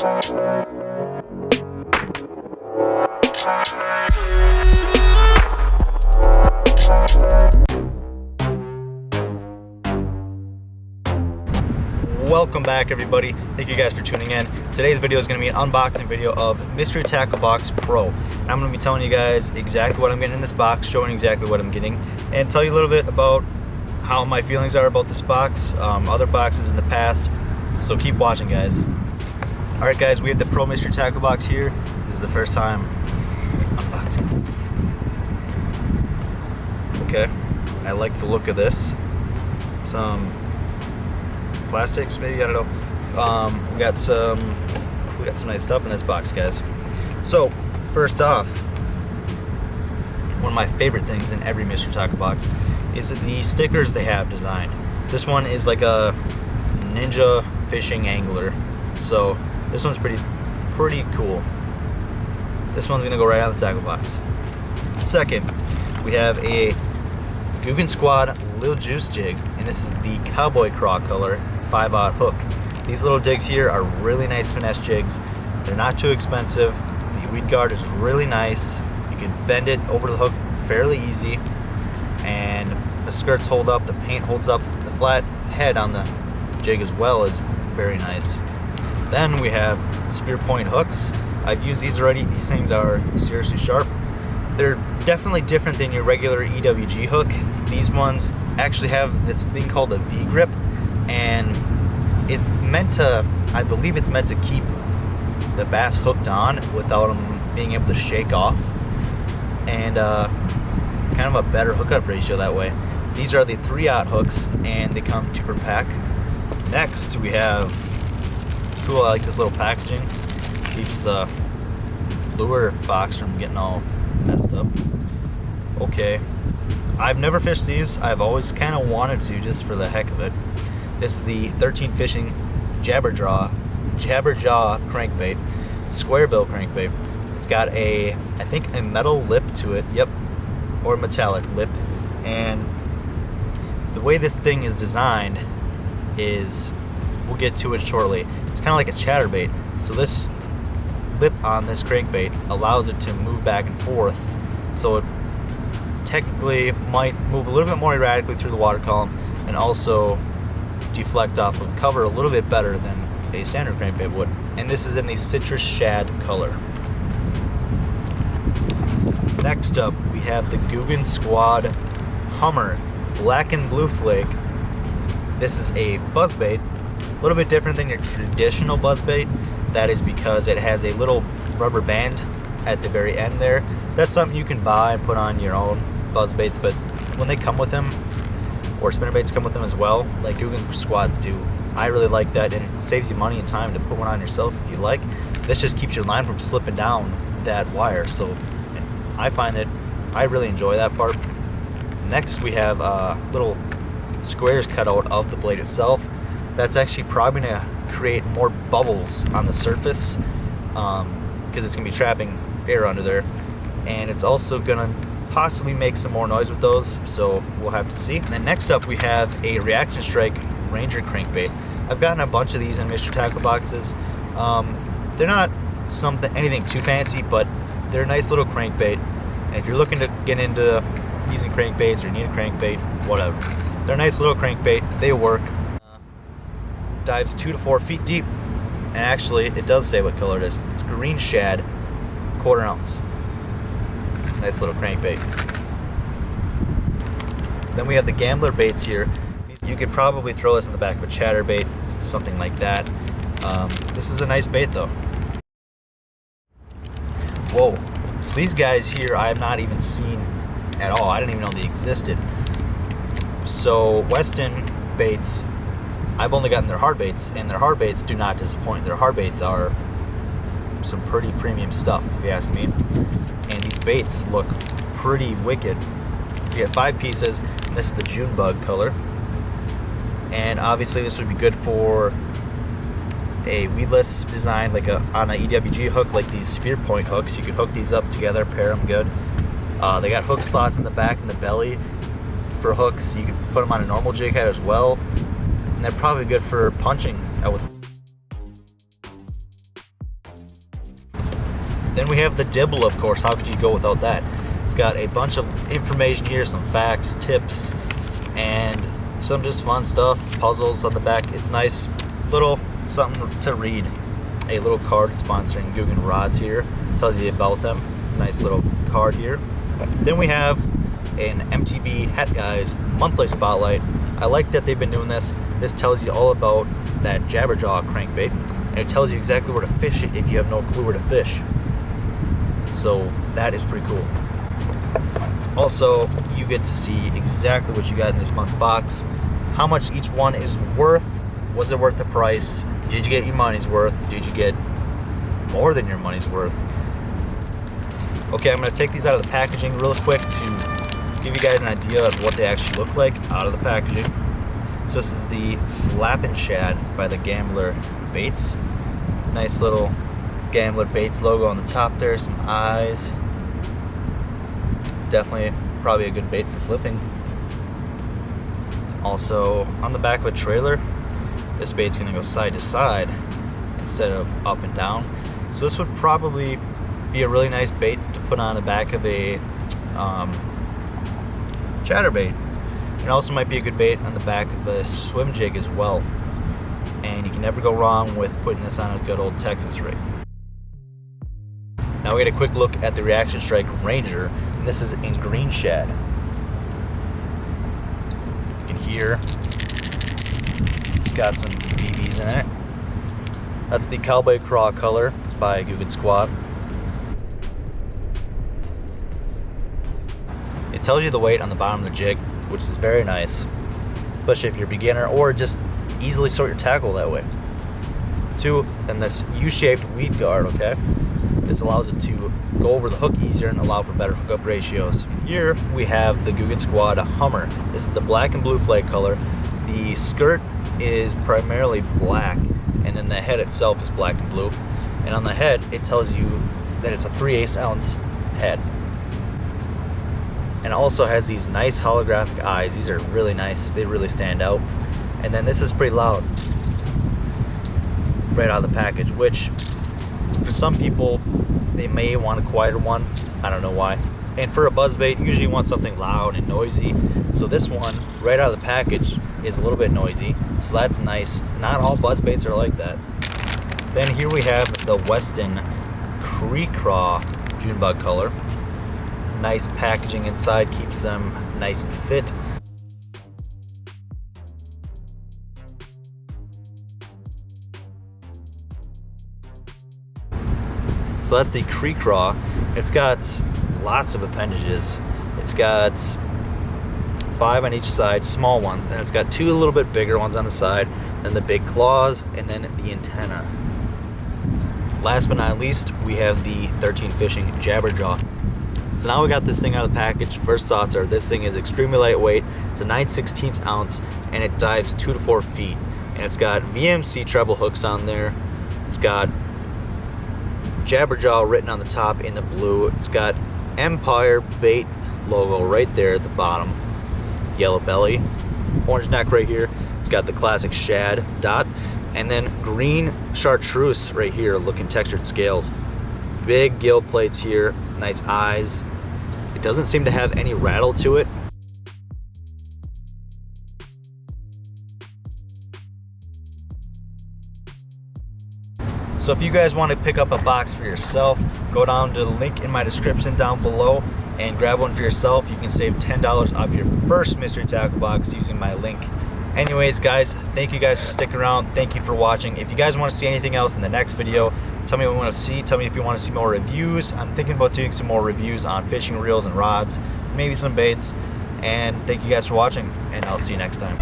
Welcome back, everybody. Thank you guys for tuning in. Today's video is going to be an unboxing video of Mystery Tackle Box Pro. And I'm going to be telling you guys exactly what I'm getting in this box, showing exactly what I'm getting, and tell you a little bit about how my feelings are about this box, other boxes in the past. So keep watching, guys. Alright guys, we have the Pro Mystery Tackle Box here. This is the first time unboxing. Okay, I like the look of this. Some plastics, maybe, I don't know. We got some nice stuff in this box, guys. So first off, one of my favorite things in every Mystery Tackle Box is the stickers they have designed. This one is like a ninja fishing angler, so this one's pretty cool. This one's gonna go right on the tackle box. Second, we have a Googan Squad Lil Juice jig, and this is the Cowboy Craw color 5/0 hook. These little jigs here are really nice finesse jigs. They're not too expensive. The weed guard is really nice. You can bend it over the hook fairly easy, and the skirts hold up, the paint holds up, the flat head on the jig as well is very nice. Then we have spear point hooks. I've used these already. These things are seriously sharp. They're definitely different than your regular EWG hook. These ones actually have this thing called a V-grip, and it's meant to, I believe it's meant to keep the bass hooked on without them being able to shake off, and kind of a better hookup ratio that way. These are the 3/0 hooks, and they come 2 per pack. Next we have, cool, I like this little packaging. Keeps the lure box from getting all messed up. Okay, I've never fished these. I've always kind of wanted to, just for the heck of it. This is the 13 Fishing Jabberjaw crankbait, square bill crankbait. It's got a, I think, a metal lip to it. Yep, or metallic lip. And the way this thing is designed is, we'll get to it shortly. It's kind of like a chatterbait. So this lip on this crankbait allows it to move back and forth, so it technically might move a little bit more erratically through the water column, and also deflect off of cover a little bit better than a standard crankbait would. And this is in the citrus shad color. Next up, we have the Googan Squad Hummer Black and Blue Flake. This is a buzzbait, a little bit different than your traditional buzzbait. That is because it has a little rubber band at the very end there. That's something you can buy and put on your own buzzbaits, but when they come with them, or spinnerbaits come with them as well, like Googan Squads do, I really like that, and it saves you money and time to put one on yourself if you like. This just keeps your line from slipping down that wire, so I find that I really enjoy that part. Next we have little squares cut out of the blade itself. That's actually probably gonna create more bubbles on the surface, because it's gonna be trapping air under there, and it's also gonna possibly make some more noise with those, so we'll have to see. And then next up we have a Reaction Strike Ranger crankbait. I've gotten a bunch of these in Mystery Tackle boxes. They're not anything too fancy, but they're a nice little crankbait, and if you're looking to get into using crankbaits or need a crankbait, whatever, they're a nice little crankbait. They work. Dives 2 to 4 feet deep, and actually it does say what color it is. It's green shad, 1/4 ounce. Nice little crankbait. Then we have the Gambler baits here. You could probably throw this in the back of a chatterbait, something like that. This is a nice bait though. Whoa, so these guys here I have not even seen at all. I didn't even know they existed. So Weston baits, I've only gotten their hard baits, and their hard baits do not disappoint. Their hard baits are some pretty premium stuff, if you ask me. And these baits look pretty wicked. So you get 5 pieces, and this is the June bug color. And obviously this would be good for a weedless design, like on an EWG hook, like these spear point hooks. You can hook these up together, pair them good. They got hook slots in the back and the belly for hooks. You can put them on a normal jig head as well, and they're probably good for punching. Then we have the dibble, of course. How could you go without that? It's got a bunch of information here, some facts, tips, and some just fun stuff, puzzles on the back. It's nice, little something to read. A little card sponsoring Guggen rods here, tells you about them. Nice little card here. Then we have an MTB Hat Guys monthly spotlight. I like that they've been doing this. This tells you all about that jabberjaw crankbait, and it tells you exactly where to fish it if you have no clue where to fish. So that is pretty cool. Also, you get to see exactly what you got in this month's box, how much each one is worth. Was it worth the price? Did you get your money's worth? Did you get more than your money's worth? Okay, I'm going to take these out of the packaging real quick to give you guys an idea of what they actually look like out of the packaging. So this is the Flappin' Shad by the Gambler Baits. Nice little Gambler Baits logo on the top there, some eyes. Definitely probably a good bait for flipping. Also on the back of a trailer, this bait's gonna go side to side instead of up and down. So this would probably be a really nice bait to put on the back of a chatterbait. It also might be a good bait on the back of a swim jig as well. And you can never go wrong with putting this on a good old Texas rig. Now we get a quick look at the Reaction Strike Ranger, and this is in green shad. You can hear it's got some BBs in it. That's the Cowboy Craw color by Guggen Squad. It tells you the weight on the bottom of the jig, which is very nice, especially if you're a beginner or just easily sort your tackle that way. 2, then this U-shaped weed guard, okay? This allows it to go over the hook easier and allow for better hookup ratios. Here we have the Guggen Squad Hummer. This is the black and blue flag color. The skirt is primarily black, and then the head itself is black and blue. And on the head, it tells you that it's a 3/8 ounce head. And it also has these nice holographic eyes. These are really nice. They really stand out. And then this is pretty loud right out of the package, which for some people, they may want a quieter one. I don't know why. And for a buzzbait, usually you want something loud and noisy. So this one, right out of the package, is a little bit noisy. So that's nice. Not all buzzbaits are like that. Then here we have the Weston Creek Craw June bug color. Nice packaging inside, keeps them nice and fit. So that's the Creek Craw. It's got lots of appendages. It's got 5 on each side, small ones, and it's got 2 a little bit bigger ones on the side, then the big claws, and then the antenna. Last but not least, we have the 13 Fishing Jabberjaw. So now we got this thing out of the package. First thoughts are this thing is extremely lightweight. It's a 9/16 ounce, and it dives 2 to 4 feet. And it's got VMC treble hooks on there. It's got Jabberjaw written on the top in the blue. It's got Empire Bait logo right there at the bottom. Yellow belly, orange neck right here. It's got the classic shad dot, and then green chartreuse right here, looking textured scales. Big gill plates here, nice eyes. It doesn't seem to have any rattle to it. So if you guys want to pick up a box for yourself, go down to the link in my description down below and grab one for yourself. You can save $10 off your first mystery tackle box using my link. Anyways, guys, thank you guys for sticking around. Thank you for watching. If you guys want to see anything else in the next video, tell me what you want to see. Tell me if you want to see more reviews. I'm thinking about doing some more reviews on fishing reels and rods, maybe some baits. And thank you guys for watching, and I'll see you next time.